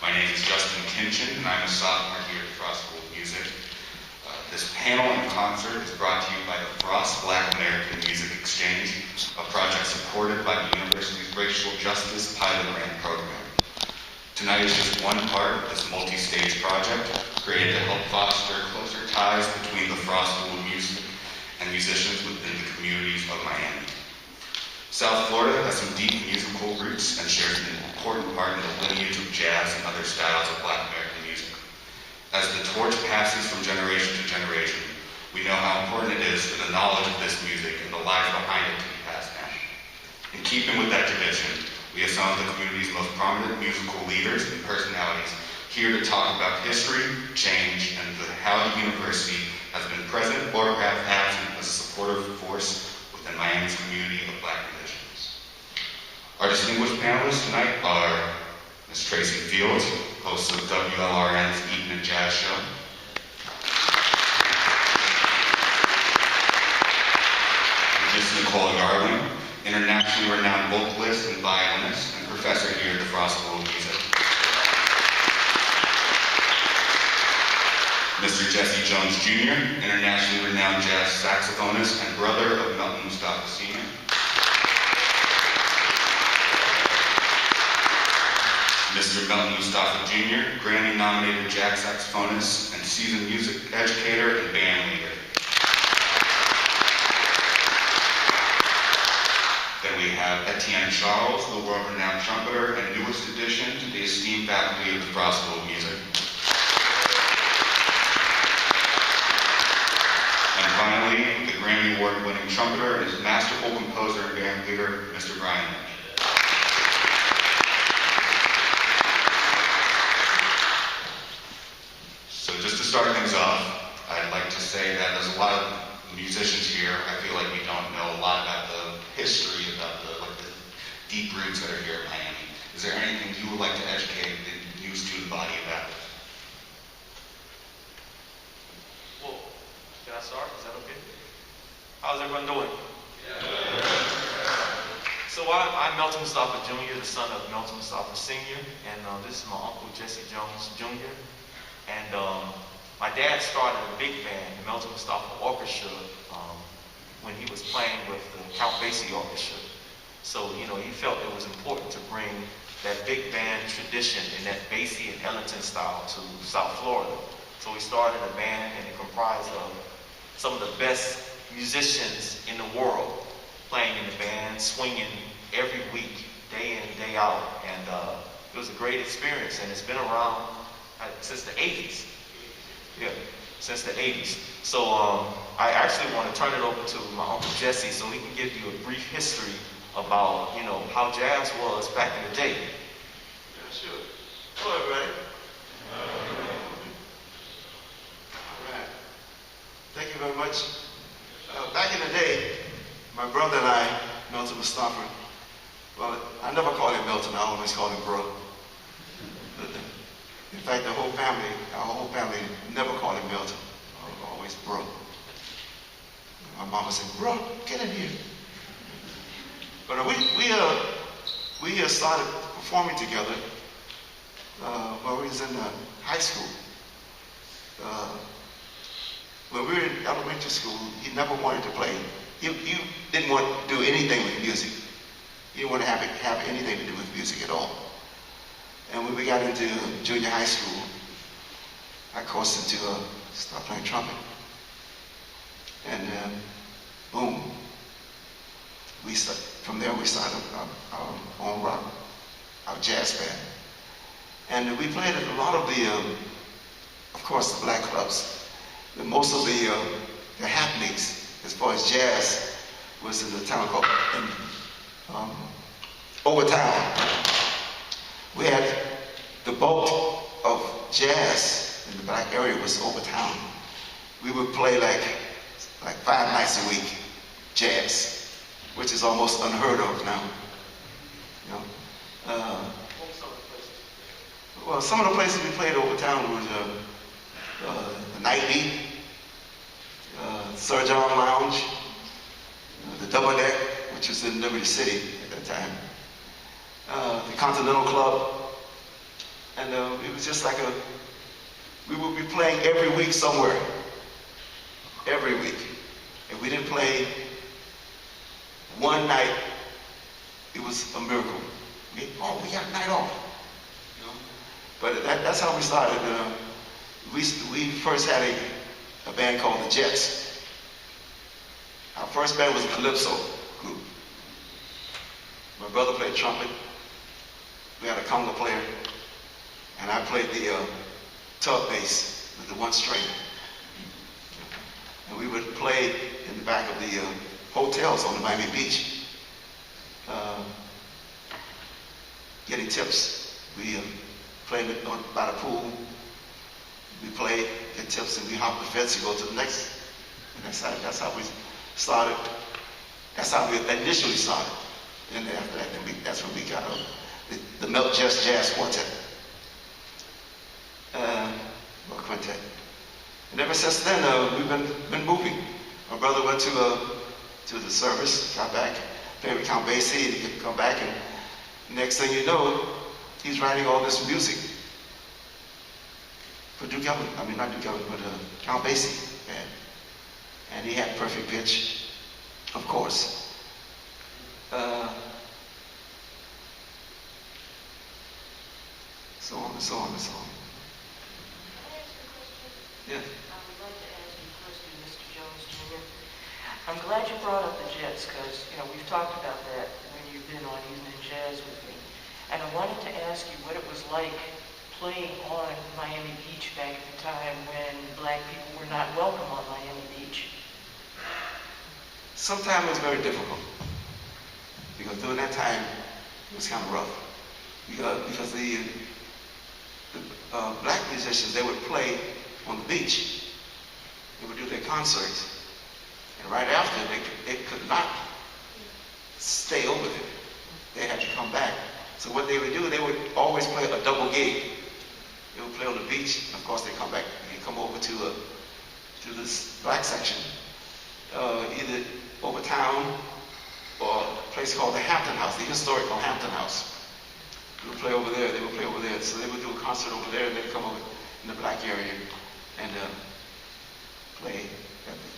And I'm a sophomore here at Frost School of Music. This panel and concert is brought to you by the Frost Black American Music Exchange, a project supported by the university's Racial Justice Pilot Grant Program. Tonight is just one part of this multi-stage project created to help foster closer ties between the Frost School of Music and musicians within the communities of Miami. South Florida has some deep musical roots and shares an important part in the lineage of jazz and other styles of Black American music. As the torch passes from generation to generation, we know how important it is for the knowledge of this music and the lives behind it to be passed down. In keeping with that tradition, we have some of the community's most prominent musical leaders and personalities here to talk about history, change, and how the university has been present or perhaps absent as a supportive force within Miami's community of Black musicians. Our distinguished panelists tonight are Ms. Tracy Fields, host of WLRN's Ettiene Jazz Show. Ms. Nicole Yarling, internationally renowned vocalist and violinist and professor here at the Frost School of Music. Mr. Jesse Jones Jr., internationally renowned jazz saxophonist and brother of Melton Mustafa Sr. Mr. Melton Mustafa Jr., Grammy-nominated jazz saxophonist and seasoned music educator and band leader. Then we have Ettiene Charles, the world-renowned trumpeter and newest addition to the esteemed faculty of the Frost School of Music. And finally, the Grammy Award-winning trumpeter and his masterful composer and band leader, Mr. Brian Lynch. So just to start things off, I'd like to say that there's a lot of musicians here. I feel like we don't know a lot about the history, about the deep roots that are here in Miami. Is there anything you would like to educate the new student body about this? Well, can I start? Is that okay? How's everyone doing? Yeah. So I'm Melton Mustafa Jr., the son of Melton Mustafa Sr., and this is my uncle Jesse Jones Jr. And my dad started a big band, the Melton Mustafa Orchestra, when he was playing with the Count Basie Orchestra. So, you know, he felt it was important to bring that big band tradition and that Basie and Ellington style to South Florida. So he started a band, and it comprised of some of the best musicians in the world playing in the band, swinging every week, day in, day out. And it was a great experience, and it's been around since the 80s. Yeah, since the 80s. So I actually want to turn it over to my Uncle Jesse so he can give you a brief history about, you know, how jazz was back in the day. Yeah, sure. Hello, everybody. All right. Thank you very much. Back in the day, my brother and I, Melton Mustafa, well, I never called him Melton, I always called him bro. In fact, our whole family never called him Melton, always bro. My mama said, bro, get in here. But we started performing together when we was in high school. When we were in elementary school, he never wanted to play. He didn't want to do anything with music. He didn't want to have anything to do with music at all. And when we got into junior high school, I course him to start playing trumpet. And boom, from there we started our own rock, our jazz band. And we played at a lot of the, of course, the black clubs. Most of the happenings as far as jazz was in the town called Overtown. We had the bulk of jazz in the black area was Overtown. We would play like 5 nights a week, jazz, which is almost unheard of now. You know, well, some of the places we played Overtown was the Nightly, Sir John Lounge, the Double Deck, which was in Liberty City at that time, the Continental Club, And it was just like we would be playing every week somewhere. Every week. If we didn't play one night, it was a miracle. We got a night off. You know? But that's how we started. We first had a band called the Jets. Our first band was a calypso group. My brother played trumpet. We had a conga player. And I played the tub bass with the one string. And we would play in the back of the hotels on the Miami Beach, getting tips. We played by the pool. We played, get tips, and we hopped the fence and go to the next side. That's how we started. That's how we initially started. And then after that, that's when we got the Melton Jazz Quartet, or Quintet. And ever since then, we've been moving. My brother went to the service, got back, played with Count Basie, and he could come back, and next thing you know, he's writing all this music for Duke Ellington, not Duke Ellington, but Count Basie. And he had perfect pitch, of course. So on and so on and so on. Yeah. I would like to ask you a question, Mr. Jones Jr. I'm glad you brought up the Jets because, we've talked about that when you've been on Evening Jazz with me. And I wanted to ask you what it was like playing on Miami Beach back at the time when black people were not welcome on Miami Beach. Sometimes it was very difficult because during that time it was kind of rough because the black musicians, they would play on the beach. They would do their concerts. And right after, they could not stay over there. They had to come back. So what they would do, they would always play a double gig. They would play on the beach, and of course they come back, they come over to this black section, either over town or a place called the Hampton House, the historical Hampton House. We would play over there, they would play over there. So they would do a concert over there, and they'd come over in the black area and play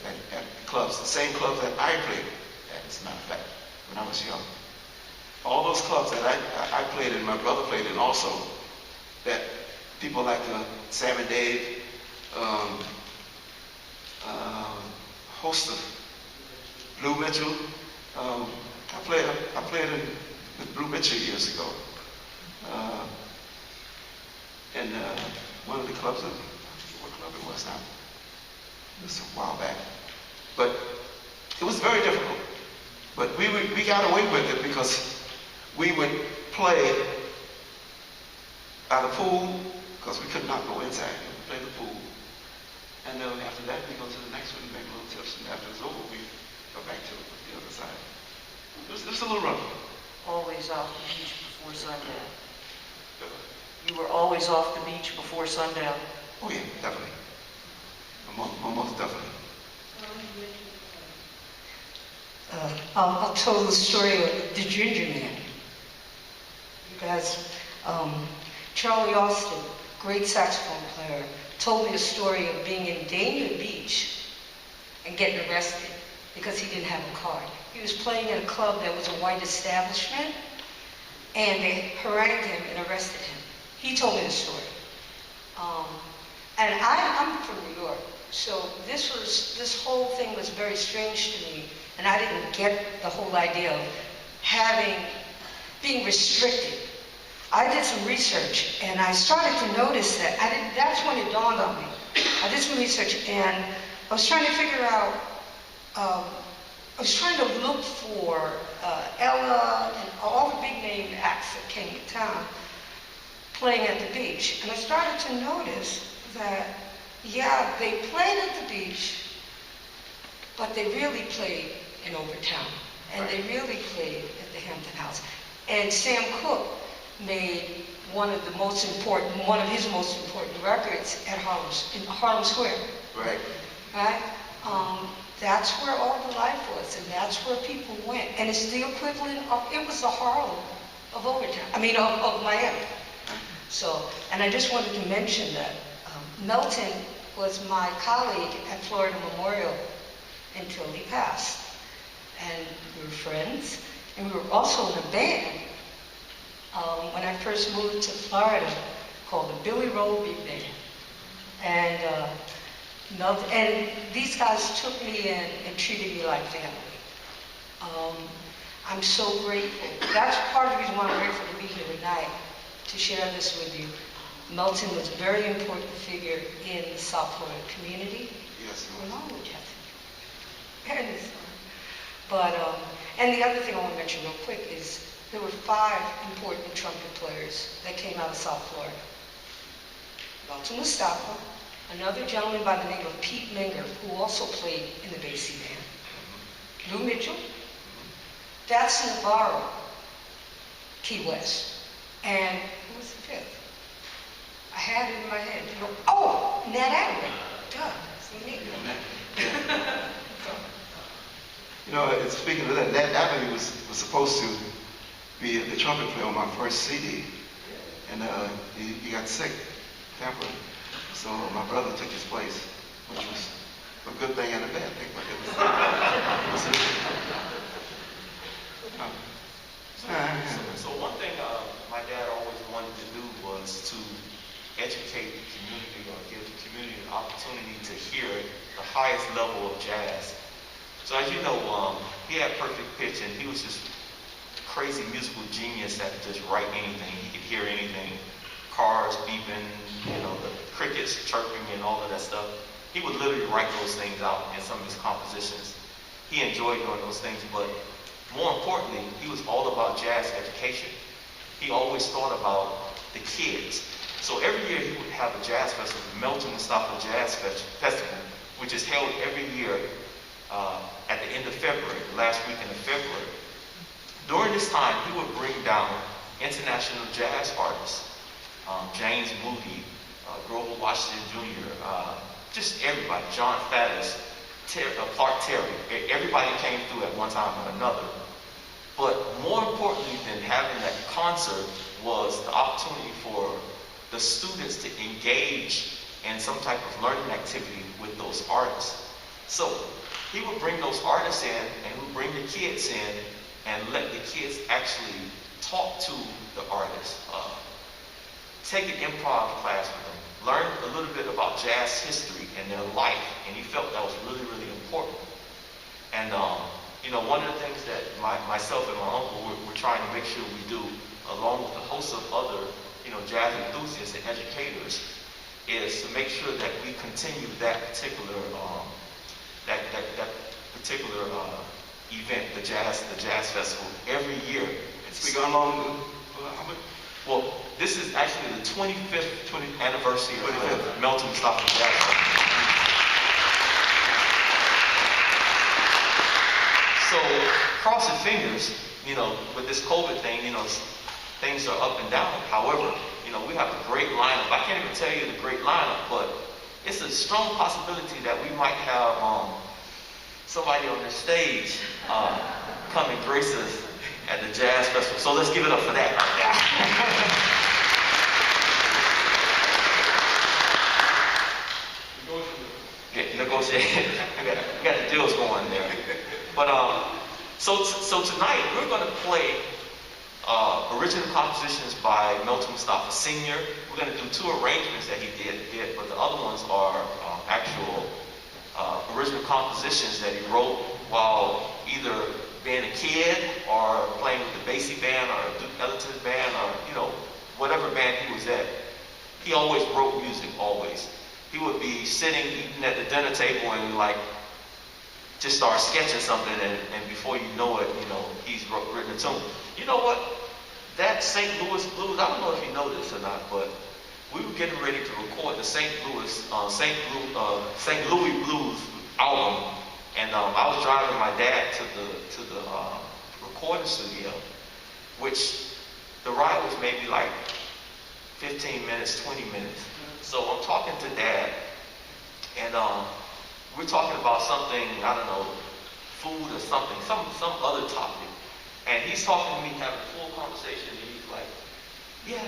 at clubs, the same clubs that I played at, as a matter of fact, when I was young. All those clubs that I played in, my brother played in also, that people like Sam and Dave, host of Blue Mitchell. I played with Blue Mitchell years ago. And one of the clubs, I forget what club it was now. It was a while back. But it was very difficult. But we got away with it because we would play at a pool because we could not go inside. We would play the pool. And then after that, we go to the next one and make little tips. And after it's over, we go back to the other side. It was a little rough. Always off the beach before sundown. You were always off the beach before sundown? Oh yeah, definitely. Most definitely. I'll tell the story of the Ginger Man. You guys, Charlie Austin, great saxophone player, told me a story of being in Dania Beach and getting arrested because he didn't have a card. He was playing in a club that was a white establishment, and they harangued him and arrested him. He told me the story. And I'm from New York, so this whole thing was very strange to me, and I didn't get the whole idea of being restricted. I did some research, and I started to notice that that's when it dawned on me. I did some research, and I was trying to figure out, I was trying to look for Ella and all the big name acts that came to town playing at the beach. And I started to notice that, yeah, they played at the beach, but they really played in Overtown. And they really played at the Hampton House. And Sam Cooke made one of his most important records at in Harlem Square. Right. Right? That's where all the life was, and that's where people went. And it's the equivalent of, it was the Harlem of Overtown, of Miami. So, and I just wanted to mention that Melton was my colleague at Florida Memorial until he passed. And we were friends, and we were also in a band when I first moved to Florida called the Billy Roby Band. And these guys took me in and treated me like family. I'm so grateful. That's part of the reason why I'm grateful to be here tonight, to share this with you. Melton was a very important figure in the South Florida community. Yes, Along with Jesse. And his son. But, and the other thing I want to mention real quick is there were 5 important trumpet players that came out of South Florida. Melton Mustafa, another gentleman by the name of Pete Minger, who also played in the Basie Band. Lou Mitchell, that's Navarro, Key West. And who was the 5th? I had it in my head. Oh, Nat Adderley. Duh, that's me. You know, speaking of that, Nat Adderley was supposed to be the trumpet player on my first CD, and he got sick, temporarily. So my brother took his place, which was a good thing and a bad thing. So one thing my dad always wanted to do was to educate the community or give the community an opportunity to hear the highest level of jazz. So as you know, he had perfect pitch, and he was just crazy musical genius that could just write anything. He could hear anything, cars beeping, the crickets chirping and all of that stuff. He would literally write those things out in some of his compositions. He enjoyed doing those things, but more importantly, he was all about jazz education. He always thought about the kids. So every year he would have a jazz festival, the Melton Mustafa Jazz Festival, which is held every year at the end of February, the last weekend of February. During this time, he would bring down international jazz artists, James Moody, Grover Washington Jr., just everybody, John Faddis, Clark Terry. Everybody came through at one time or another. But more importantly than having that concert was the opportunity for the students to engage in some type of learning activity with those artists. So he would bring those artists in, and he would bring the kids in and let the kids actually talk to the artists, take an improv class with them, learn a little bit about jazz history and their life, and he felt that was really, really important. And one of the things that myself and my uncle were trying to make sure we do, along with a host of other, jazz enthusiasts and educators, is to make sure that we continue that particular event, the jazz festival, every year. It's been going along. Well, this is actually the 25th anniversary of Melton Mustafa Jazz Festival. So cross your fingers, with this COVID thing, things are up and down. However, we have a great lineup. I can't even tell you the great lineup, but it's a strong possibility that we might have somebody on the stage come and grace us at the Jazz Festival. So let's give it up for that. Negotiate. we got the deals going there. But so tonight we're going to play original compositions by Melton Mustafa Sr. We're going to do 2 arrangements that he did, but the other ones are actual original compositions that he wrote while either being a kid or playing with the Basie band or Duke Ellington band or whatever band he was at. He always wrote music, always. He would be sitting eating at the dinner table and just start sketching something, and before you know it, he's written a tune. You know what? That St. Louis Blues, I don't know if you know this or not, but we were getting ready to record the St. Louis Blues album, and I was driving my dad to the recording studio, which the ride was maybe like 15 minutes, 20 minutes. So I'm talking to Dad, and we're talking about something, I don't know, food or something, some other topic. And he's talking to me, having a full conversation, and he's like, yeah,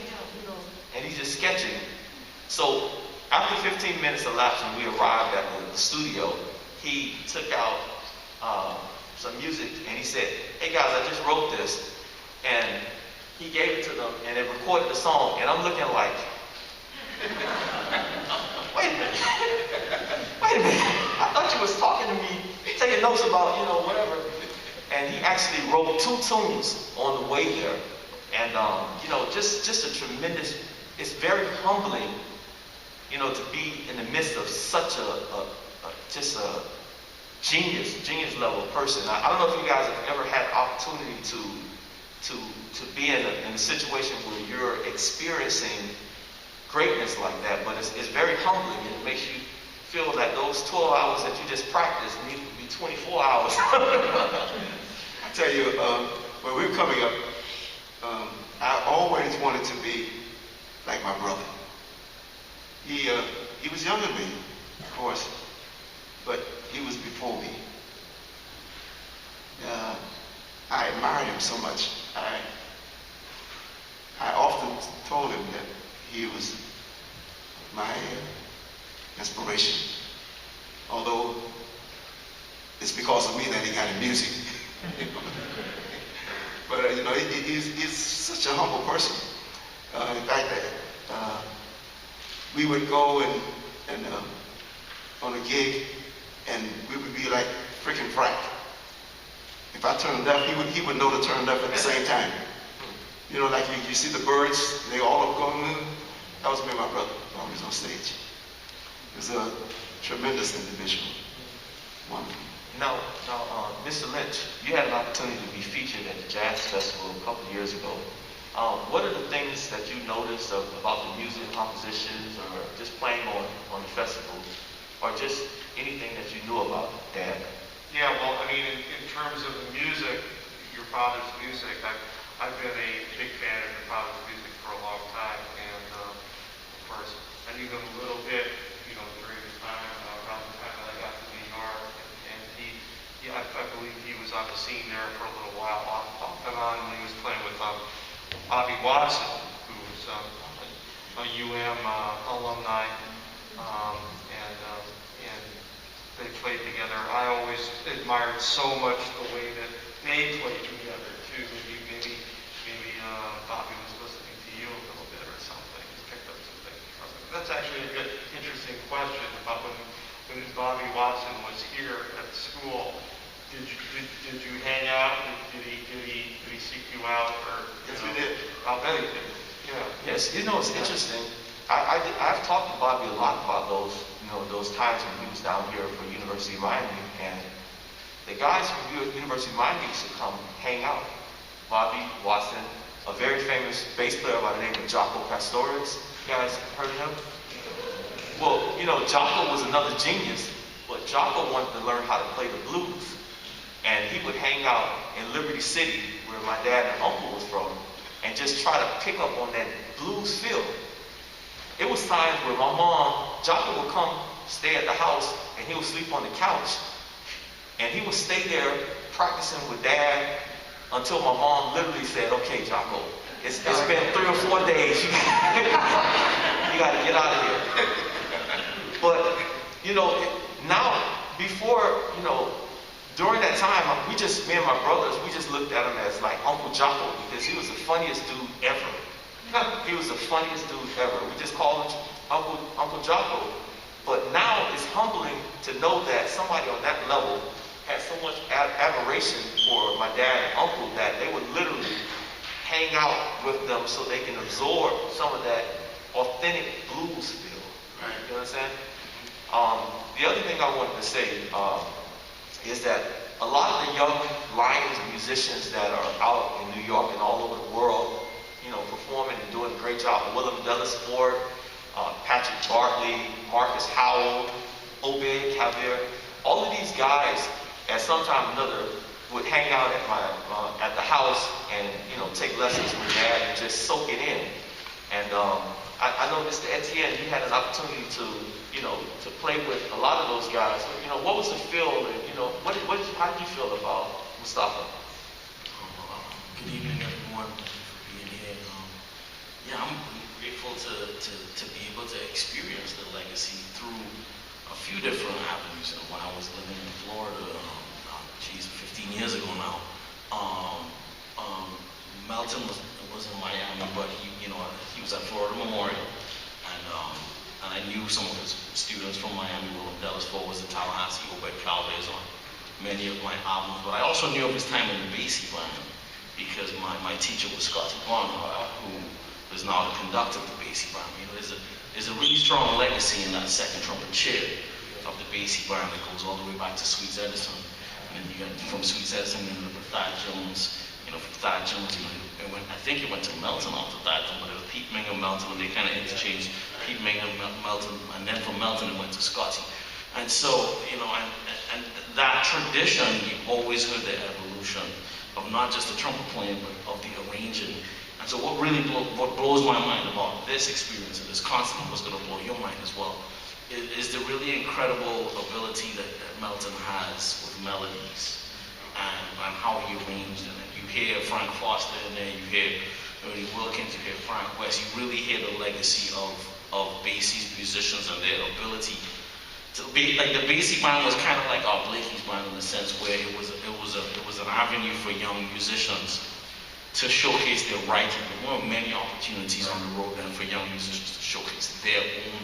and he's just sketching. So after 15 minutes elapsed when we arrived at the studio, he took out some music and he said, hey guys, I just wrote this. And he gave it to them and they recorded the song. And I'm looking like, wait a minute. I thought you was talking to me, taking notes about, whatever. And he actually wrote 2 tunes on the way there. And, just a tremendous, it's very humbling, to be in the midst of such just a genius level person. I don't know if you guys have ever had the opportunity to be in a situation where you're experiencing greatness like that, but it's very humbling, and it makes you feel that those 12 hours that you just practiced need to be 24 hours. I tell you, when we were coming up, I always wanted to be like my brother. He was younger than me, of course, but he was before me. I admired him so much. I often told him that he was my inspiration, although it's because of me that he got in music. But he's such a humble person. In fact, we would go and on a gig, and we would be like freaking Frank. If I turned left, he would know to turn left at the same time. Like you see the birds, they all are going. That was me and my brother always on stage. He was a tremendous individual. Wonderful. Now, Mr. Lynch, you had an opportunity to be featured at the Jazz Festival a couple of years ago. What are the things that you noticed about the music compositions, or just playing on the festival, or just anything that you knew about Dad? Yeah, well, I mean, in terms of the music, your father's music, I've been a big fan of your father's music for a long time, and of course, I knew him a little bit, during the time, around the time that I got to New York, and I believe he was on the scene there for a little while, off and on, when he was playing with Bobby Watson, who was a UM alumni, and they played together. I always admired so much the way that they played together too. Maybe Bobby was listening to you a little bit or something. He picked up some things from it. That's actually a good, interesting question about when Bobby Watson was here at the school. Did you hang out? Did he seek you out? Or Yes, we did. I'll bet he did. Yeah. Yes, it's interesting. I've talked to Bobby a lot about those times when he was down here for University of Miami, and the guys from University of Miami used to come hang out. Bobby Watson, a very famous bass player by the name of Jaco Pastorius. You guys heard of him? Well, Jaco was another genius, but Jaco wanted to learn how to play the blues. And he would hang out in Liberty City, where my dad and uncle was from, and just try to pick up on that blues feel. It was times where my mom, Jaco would come stay at the house, and he would sleep on the couch. And he would stay there practicing with Dad until my mom literally said, okay, Jaco, it's been 3 or 4 days. You got to get out of here. But, now, before, during that time, me and my brothers, we just looked at him as like Uncle Jaco, because he was the funniest dude ever. He was the funniest dude ever. We just called him Uncle Jaco. But now it's humbling to know that somebody on that level had so much admiration for my dad and uncle that they would literally hang out with them so they can absorb some of that authentic blues feel. Right. You understand? The other thing I wanted to say is that a lot of the young lions and musicians that are out in New York and all over the world, performing and doing a great job. Willem Dellisford, Patrick Bartley, Marcus Howell, Obed Cabir, all of these guys, at some time or another, would hang out at the house and take lessons with Dad and just soak it in. And I know Mr. Ettiene, you had an opportunity to play with a lot of those guys. What was the feel? How did you feel about Mustafa? Good evening, everyone. Thank you for being here. Yeah, I'm grateful to be able to experience the legacy through a few different avenues. You know, when I was living in Florida, 15 years ago now, Melton was in Miami, but he was at Florida Memorial, and I knew some of his students from Miami. William Dellisford was in Tallahassee, Obed Calvez on many of my albums, but I also knew of his time in the Basie Band because my teacher was Scotty Barnhart, who is now the conductor of the Basie Band. There's a really strong legacy in that second trumpet chair of the Basie Band that goes all the way back to Sweets Edison. And you got from Sweets Edison and Thad Jones, from Thad Jones, I think it went to Melton after that, but it was Pete Mingham, Melton, and they kind of interchanged Pete Mingham, Melton, and then from Melton it went to Scotty. And so, and that tradition, you always heard the evolution of not just the trumpet playing, but of the arranging. And so what blows my mind about this experience, and this concert was going to blow your mind as well, is the really incredible ability that Melton has with melodies and how he arranged them. You hear Frank Foster in there, you hear Ernie Wilkins, you hear Frank West, you really hear the legacy of Basie's musicians and their ability to be, like the Basie Band was kind of like our Blakey's Band in the sense where it was an avenue for young musicians to showcase their writing. There weren't many opportunities on the road then for young musicians to showcase their own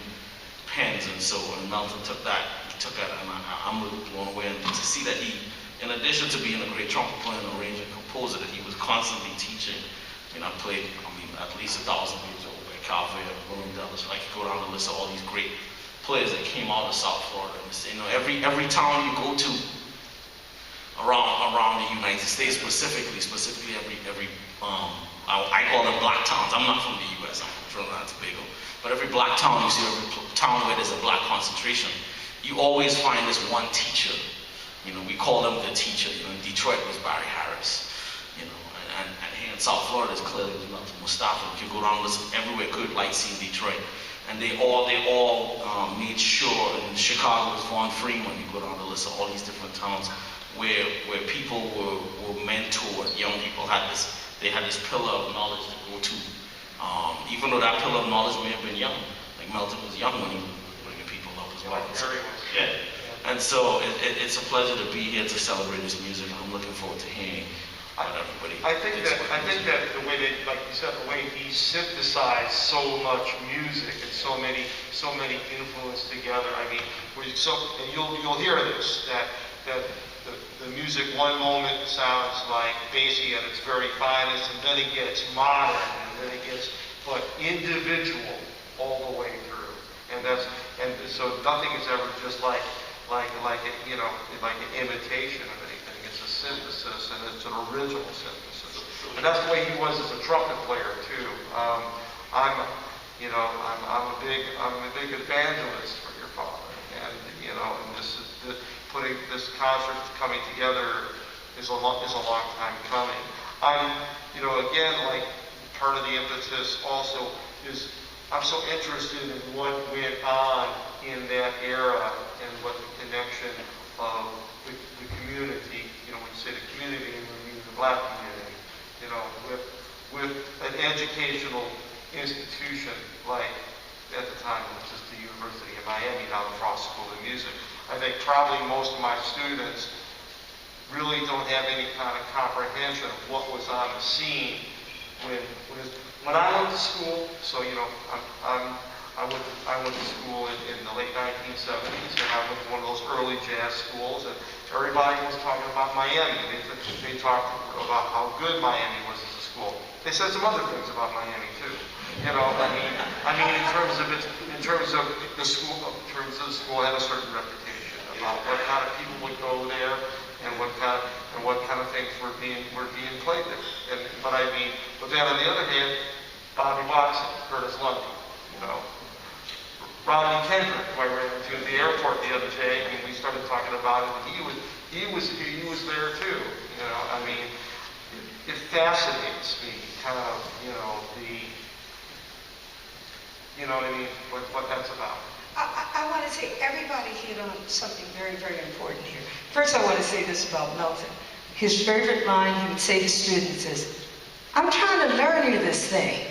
pens, and so Melton took that, and I'm really blown away. And to see that he, in addition to being a great trumpet player and arranger and composer, that he was constantly teaching. I played, at least 1,000 years old by Calvert and William Dellis. I could go down the list of all these great players that came out of South Florida. Every town you go to around the United States, specifically every I call them black towns. I'm not from the U.S. I'm from Trinidad and Tobago. But every black town you see, every town where there's a black concentration, you always find this one teacher. We call them the teacher. In Detroit was Barry Harris. And here in South Florida, it's clearly Melton Mustafa. If you go down and listen everywhere, good light scene Detroit. And they all made sure, in Chicago was Vaughn Freeman. You go down the list of all these different towns where people were mentored. Young people had this pillar of knowledge to go to. Even though that pillar of knowledge may have been young, like Melton was young when he was bringing people up as well. Yeah. And so it's a pleasure to be here to celebrate his music, and I'm looking forward to hearing what everybody. I think that the way that, like you said, the way he synthesized so much music and so many influences together. And you'll hear this that the music one moment sounds like Basie at its very finest, and then it gets modern, and then it gets individual all the way through. And so nothing is ever just like an imitation of anything. It's a synthesis, and it's an original synthesis. And that's the way he was as a trumpet player too. I'm a big evangelist for your father, and putting this concert coming together is a long time coming. Again, like part of the emphasis also is I'm so interested in what went on in that era and what the connection of the community, when you say the community, you mean the black community, with an educational institution like at the time, which is the University of Miami, now the Frost School of Music. I think probably most of my students really don't have any kind of comprehension of what was on the scene when I went to school. So I went to school in the late 1970s, and I went to one of those early jazz schools, and everybody was talking about Miami. They talked about how good Miami was as a school. They said some other things about Miami too. In terms of the school had a certain reputation about what kind of people would go there and what kind of things were being played there. But then on the other hand, Bobby Watson, Curtis Lundy, Rodney Kendrick, who I ran into at the airport the other day, and we started talking about it. He was there too. It fascinates me, kind of, what that's about. I want to say everybody hit on something very, very important here. First, I want to say this about Melton. His favorite line he would say to students is, "I'm trying to learn you this thing."